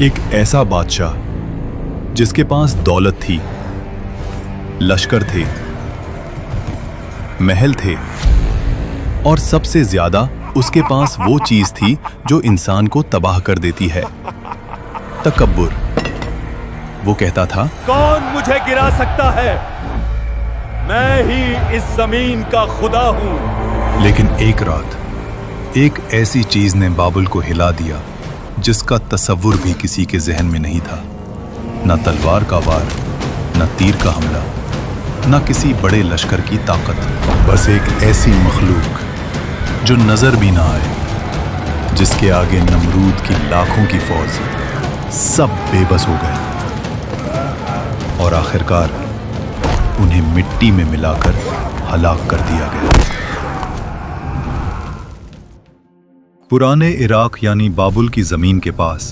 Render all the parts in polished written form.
एक ऐसा बादशाह जिसके पास दौलत थी, लश्कर थे, महल थे और सबसे ज्यादा उसके पास वो चीज थी जो इंसान को तबाह कर देती है, तकब्बुर। वो कहता था, कौन मुझे गिरा सकता है? मैं ही इस जमीन का खुदा हूं। लेकिन एक रात एक ऐसी चीज ने बाबुल को हिला दिया जिसका तसव्वुर भी किसी के जहन में नहीं था। न तलवार का वार, न तीर का हमला, न किसी बड़े लश्कर की ताकत, बस एक ऐसी मखलूक जो नजर भी ना आए, जिसके आगे नमरूद की लाखों की फौज सब बेबस हो गए और आखिरकार उन्हें मिट्टी में मिलाकर हलाक कर दिया गया। पुराने इराक यानी बाबुल की जमीन के पास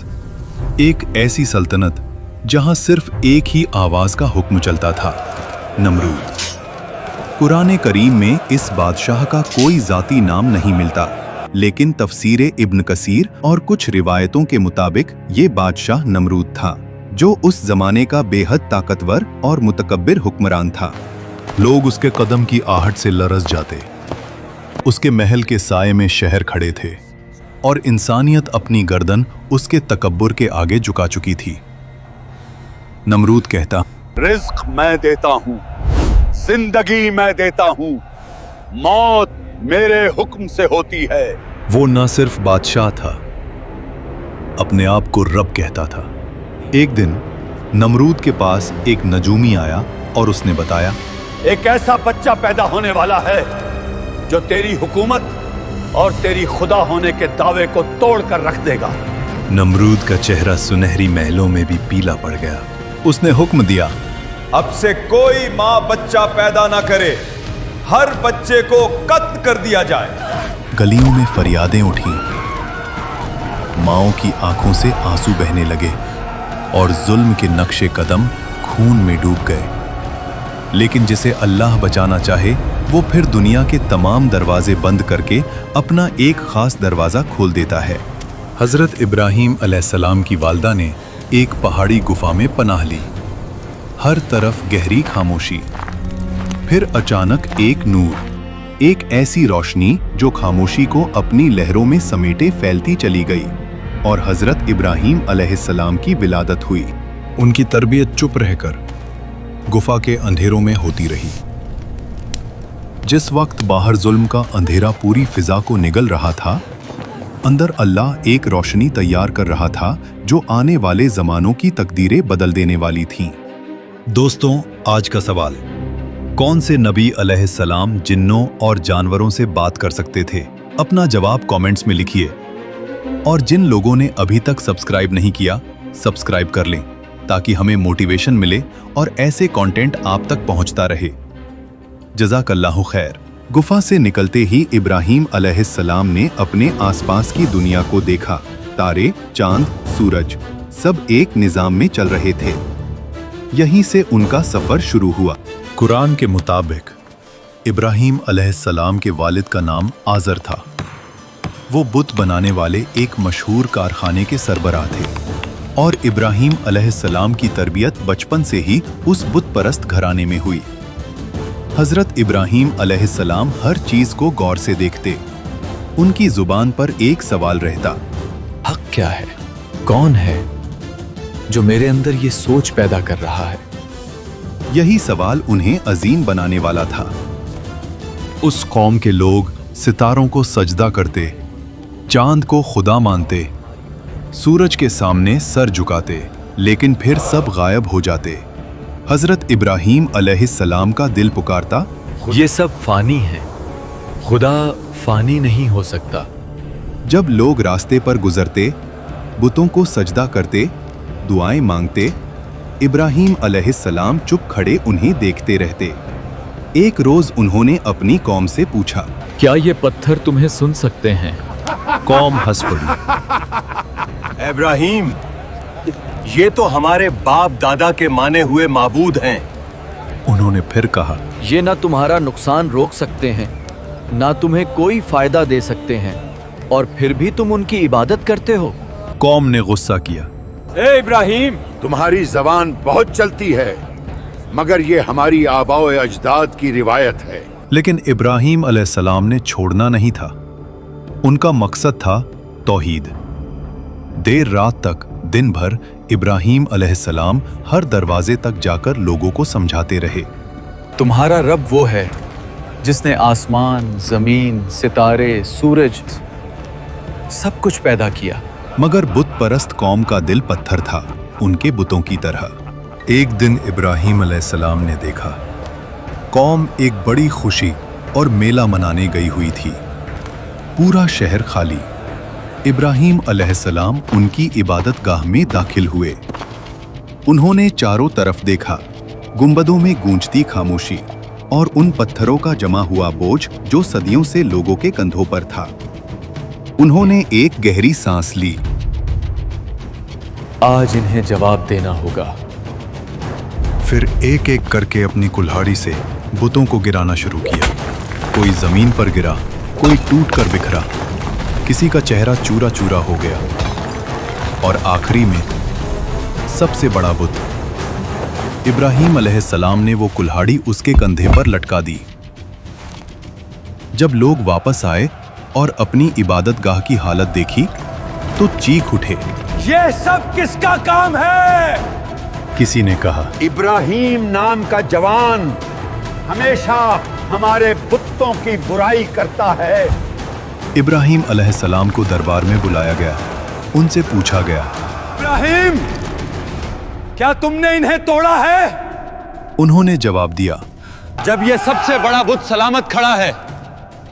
एक ऐसी सल्तनत जहां सिर्फ एक ही आवाज का हुक्म चलता था, नमरूद। कुरान करीम में इस बादशाह का कोई जाती नाम नहीं मिलता, लेकिन तफसीर इब्न कसीर और कुछ रिवायतों के मुताबिक ये बादशाह नमरूद था, जो उस जमाने का बेहद ताकतवर और मुतकब्बिर हुक्मरान था। लोग उसके कदम की आहट से लरस जाते। उसके महल के साए में शहर खड़े थे और इंसानियत अपनी गर्दन उसके तकब्बुर के आगे झुका चुकी थी। नमरूद कहता, रिज्क मैं देता हूं, जिंदगी मैं देता हूं, मौत मेरे हुक्म से होती है। वो न सिर्फ बादशाह था, अपने आप को रब कहता था। एक दिन नमरूद के पास एक नजूमी आया और उसने बताया, एक ऐसा बच्चा पैदा होने वाला है जो तेरी हुकूमत और तेरी खुदा होने के दावे को तोड़ कर रख देगा। नमरूद का चेहरा सुनहरी महलों में भी पीला पड़ गया। उसने हुक्म दिया, अब से कोई माँ बच्चा पैदा ना करे, हर बच्चे को कत्ल कर दिया जाए। गलियों में फरियादें उठी, माओं की आंखों से आंसू बहने लगे और जुल्म के नक्शे कदम खून में डूब गए। लेकिन जिसे अल्लाह बचाना चाहे वो फिर दुनिया के तमाम दरवाजे बंद करके अपना एक खास दरवाजा खोल देता है। हजरत इब्राहीम अलैहिस्सलाम की वालदा ने एक पहाड़ी गुफा में पनाह ली। हर तरफ गहरी खामोशी, फिर अचानक एक नूर, एक ऐसी रोशनी जो खामोशी को अपनी लहरों में समेटे फैलती चली गई और हजरत इब्राहीम अलैहिस्सलाम की विलादत हुई। उनकी तरबियत चुप रहकर गुफा के अंधेरों में होती रही। जिस वक्त बाहर जुल्म का अंधेरा पूरी फिजा को निगल रहा था, अंदर अल्लाह एक रोशनी तैयार कर रहा था जो आने वाले जमानों की तकदीरें बदल देने वाली थीं। दोस्तों, आज का सवाल, कौन से नबी अलैहिस्सलाम जिन्नों और जानवरों से बात कर सकते थे? अपना जवाब कमेंट्स में लिखिए और जिन लोगों ने अभी तक सब्सक्राइब नहीं किया, सब्सक्राइब कर लें ताकि हमें मोटिवेशन मिले और ऐसे कंटेंट आप तक पहुंचता रहे। जज़ाकल्लाहु खैर। गुफा से निकलते ही इब्राहीम अलैहिस्सलाम ने अपने आसपास की दुनिया को देखा। तारे, चांद, सूरज सब एक निजाम में चल रहे थे। यहीं से उनका सफर शुरू हुआ। कुरान के मुताबिक इब्राहीम अलैहिस्सलाम के वालिद का नाम आज़र था। वो बुत बनाने वाले एक मशहूर कारखाने के सरबराह थे और इब्राहीम अलैहिस्सलाम की तरबियत बचपन से ही उस बुत परस्त घराने में हुई। हजरत इब्राहीम अलैहिस्सलाम हर चीज को गौर से देखते। उनकी जुबान पर एक सवाल रहता, हक क्या है? कौन है जो मेरे अंदर ये सोच पैदा कर रहा है? यही सवाल उन्हें अजीम बनाने वाला था। उस कौम के लोग सितारों को सजदा करते, चांद को खुदा मानते, सूरज के सामने सर झुकाते, लेकिन फिर सब गायब हो जाते। हजरत इब्राहीम अलैहिस्सलाम का दिल पुकारता, ये सब फानी है, खुदा फानी नहीं हो सकता। जब लोग रास्ते पर गुजरते, बुतों को सजदा करते, दुआएं मांगते, इब्राहीम अलैहिस्सलाम चुप खड़े उन्हें देखते रहते। एक रोज उन्होंने अपनी कौम से पूछा, क्या ये पत्थर तुम्हें सुन सकते हैं? कौम हंस पड़ी। इब्राहीम, ये तो हमारे बाप दादा के माने हुए माबूद हैं। उन्होंने फिर कहा, ये ना तुम्हारा नुकसान रोक सकते हैं, ना तुम्हें कोई फायदा दे सकते हैं, और फिर भी तुम उनकी इबादत करते हो। कौम ने गुस्सा किया ए इब्राहिम, तुम्हारी जबान बहुत चलती है, मगर ये हमारी आबाओ अजदाद की रिवायत है। लेकिन इब्राहिम अलैहिस्सलाम ने छोड़ना नहीं था। उनका मकसद था तौहीद। देर रात तक दिन भर इब्राहिम अलैहिस्सलाम हर दरवाजे तक जाकर लोगों को समझाते रहे। तुम्हारा रब वो है जिसने आसमान, जमीन, सितारे, सूरज सब कुछ पैदा किया। मगर बुत परस्त कौम का दिल पत्थर था, उनके बुतों की तरह। एक दिन इब्राहिम अलैहिस्सलाम ने देखा कौम एक बड़ी खुशी और मेला मनाने गई हुई थी। पूरा शहर खाली। इब्राहिम अलैहिस्सलाम उनकी इबादत गाह में दाखिल हुए। उन्होंने चारों तरफ देखा, गुंबदों में गूंजती खामोशी और उन पत्थरों का जमा हुआ बोझ जो सदियों से लोगों के कंधों पर था। उन्होंने एक गहरी सांस ली। आज इन्हें जवाब देना होगा। फिर एक एक करके अपनी कुल्हाड़ी से बुतों को गिराना शुरू किया। कोई जमीन पर गिरा, कोई टूट कर बिखरा, किसी का चेहरा चूरा चूरा हो गया और आखिरी में सबसे बड़ा बुत इब्राहिम अलैहिस्सलाम ने वो कुल्हाड़ी उसके कंधे पर लटका दी। जब लोग वापस आए और अपनी इबादत गाह की हालत देखी तो चीख उठे, ये सब किसका काम है? किसी ने कहा, इब्राहिम नाम का जवान हमेशा हमारे बुतों की बुराई करता है। इब्राहिम अलैहिस्सलाम को दरबार में बुलाया गया। उनसे पूछा गया, इब्राहिम, क्या तुमने इन्हें तोड़ा है? उन्होंने जवाब दिया, जब ये सबसे बड़ा बुत सलामत खड़ा है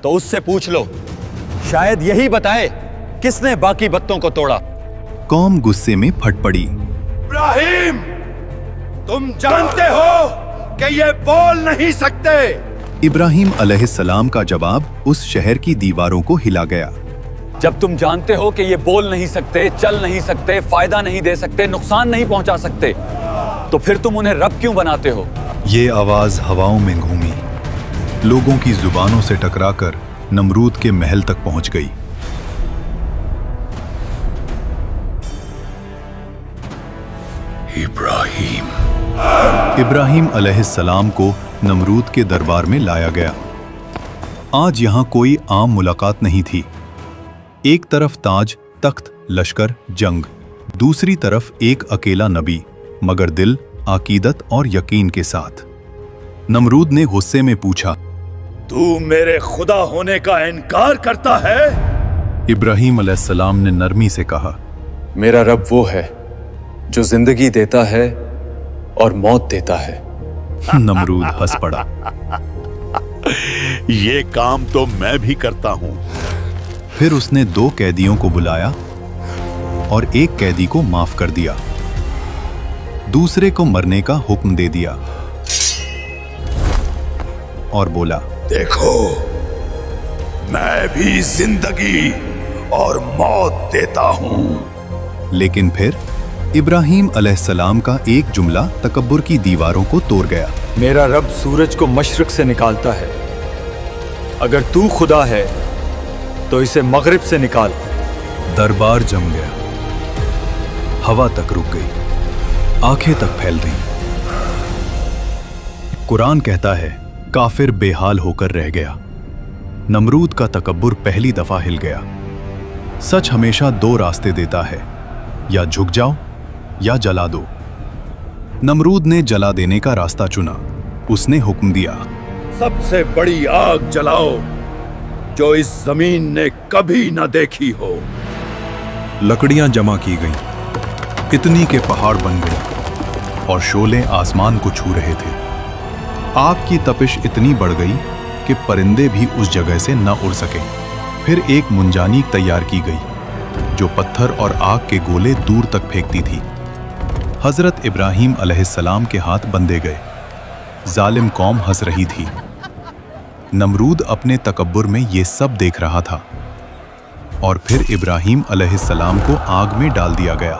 तो उससे पूछ लो, शायद यही बताए किसने बाकी बुतों को तोड़ा। कौम गुस्से में फट पड़ी। इब्राहिम, तुम जानते हो कि ये बोल नहीं सकते। इब्राहिम अलैहिस्सलाम का जवाब उस शहर की दीवारों को हिला गया। जब तुम जानते हो कि ये बोल नहीं सकते, चल नहीं सकते, फायदा नहीं दे सकते, नुकसान नहीं पहुंचा सकते, तो फिर तुम उन्हें रब क्यों बनाते हो? ये आवाज हवाओं में घूमी, लोगों की जुबानों से टकराकर नमरूद के महल तक पहुंच गई। इब्राहिम अलैहिस्सलाम को नमरूद के दरबार में लाया गया। आज यहां कोई आम मुलाकात नहीं थी। एक तरफ ताज, तख्त, लश्कर, जंग, दूसरी तरफ एक अकेला नबी, मगर दिल, अकीदत और यकीन के साथ। नमरूद ने गुस्से में पूछा, तू मेरे खुदा होने का इनकार करता है? इब्राहिम अलैहिस्सलाम ने नरमी से कहा, मेरा रब वो है जो जिंदगी देता है और मौत देता है। नमरूद हंस पड़ा। ये काम तो मैं भी करता हूं। फिर उसने 2 कैदियों को बुलाया और एक कैदी को माफ कर दिया, दूसरे को मरने का हुक्म दे दिया और बोला, देखो, मैं भी जिंदगी और मौत देता हूं। लेकिन फिर इब्राहिम अलैहिस्सलाम का एक जुमला तकब्बुर की दीवारों को तोड़ गया। मेरा रब सूरज को मशरिक से निकालता है। अगर तू खुदा है तो इसे मगरिब से निकाल। दरबार जम गया, हवा तक रुक गई, आंखें तक फैल गईं। कुरान कहता है, काफिर बेहाल होकर रह गया। नमरूद का तकब्बुर पहली दफा हिल गया। सच हमेशा 2 रास्ते देता है, या झुक जाओ या जला दो। नमरूद ने जला देने का रास्ता चुना। उसने हुक्म दिया, सबसे बड़ी आग जलाओ जो इस जमीन ने कभी न देखी हो। लकड़ियां जमा की गईं, इतनी के पहाड़ बन गई और शोले आसमान को छू रहे थे। आग की तपिश इतनी बढ़ गई कि परिंदे भी उस जगह से न उड़ सके। फिर एक मुंजानीक तैयार की गई जो पत्थर और आग के गोले दूर तक फेंकती थी। हजरत इब्राहिम अलैहिस्सलाम के हाथ बंधे गए। जालिम कौम हंस रही थी। नमरूद अपने तकब्बुर में ये सब देख रहा था। और फिर इब्राहिम अलैहिस्सलाम को आग में डाल दिया गया।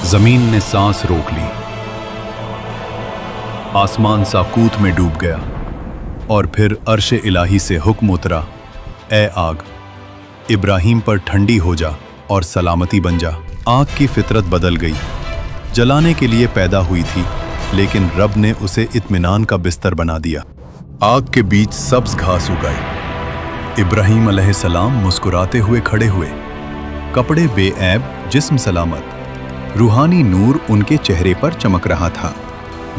जमीन ने सांस रोक ली, आसमान साकूत में डूब गया और फिर अर्श इलाही से हुक्म उतरा, ए आग, इब्राहिम पर ठंडी हो जा और सलामती बन जा। आग की फितरत बदल गई। जलाने के लिए पैदा हुई थी, लेकिन रब ने उसे इत्मीनान का बिस्तर बना दिया। आग के बीच सब्ज घास उगाई। इब्राहीम अलैहिस्सलाम मुस्कुराते हुए खड़े हुए, कपड़े बेऐब, जिस्म सलामत। रूहानी नूर उनके चेहरे पर चमक रहा था।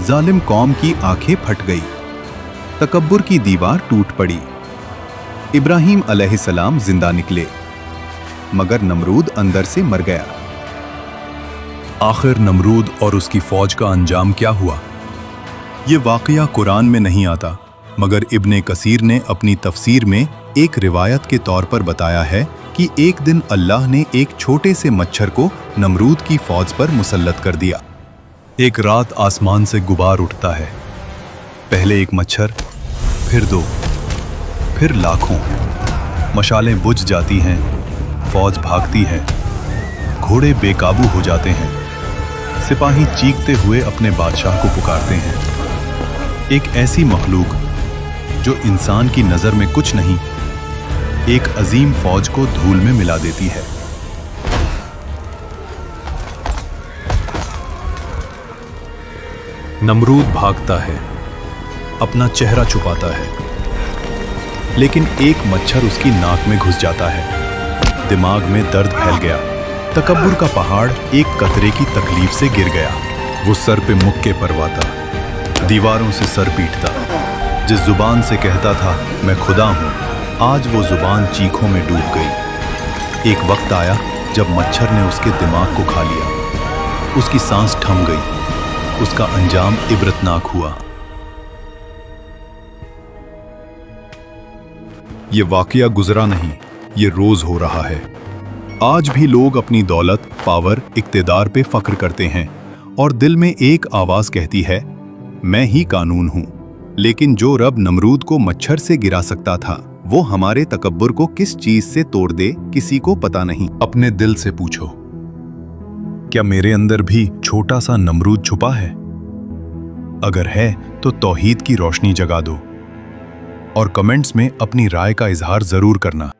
जालिम कौम की आंखें फट गई, तकब्बुर की दीवार टूट पड़ी। इब्राहीम अलैहिस्सलाम जिंदा निकले, मगर नमरूद अंदर से मर गया। आखिर नमरूद और उसकी फौज का अंजाम क्या हुआ? ये वाकया कुरान में नहीं आता, मगर इब्ने कसीर ने अपनी तफसीर में एक रिवायत के तौर पर बताया है कि एक दिन अल्लाह ने एक छोटे से मच्छर को नमरूद की फौज पर मुसल्लत कर दिया। एक रात आसमान से गुबार उठता है, पहले एक मच्छर, फिर दो, फिर लाखों। मशालें बुझ जाती हैं, फौज भागती है, घोड़े बेकाबू हो जाते हैं, सिपाही चीखते हुए अपने बादशाह को पुकारते हैं। एक ऐसी मखलूक जो इंसान की नजर में कुछ नहीं, एक अजीम फौज को धूल में मिला देती है। नमरूद भागता है, अपना चेहरा छुपाता है, लेकिन एक मच्छर उसकी नाक में घुस जाता है। दिमाग में दर्द फैल गया। तकब्बुर का पहाड़ एक कतरे की तकलीफ से गिर गया। वो सर पे मुक्के परवाता, दीवारों से सर पीटता। जिस जुबान से कहता था मैं खुदा हूं, आज वो जुबान चीखों में डूब गई। एक वक्त आया जब मच्छर ने उसके दिमाग को खा लिया। उसकी सांस थम गई। उसका अंजाम इबरतनाक हुआ। ये वाकया गुजरा नहीं, ये रोज हो रहा है। आज भी लोग अपनी दौलत, पावर, इक्तिदार पे फख्र करते हैं और दिल में एक आवाज कहती है, मैं ही कानून हूं। लेकिन जो रब नमरूद को मच्छर से गिरा सकता था, वो हमारे तकब्बुर को किस चीज से तोड़ दे, किसी को पता नहीं। अपने दिल से पूछो, क्या मेरे अंदर भी छोटा सा नमरूद छुपा है? अगर है तो तौहीद की रोशनी जगा दो और कमेंट्स में अपनी राय का इजहार जरूर करना।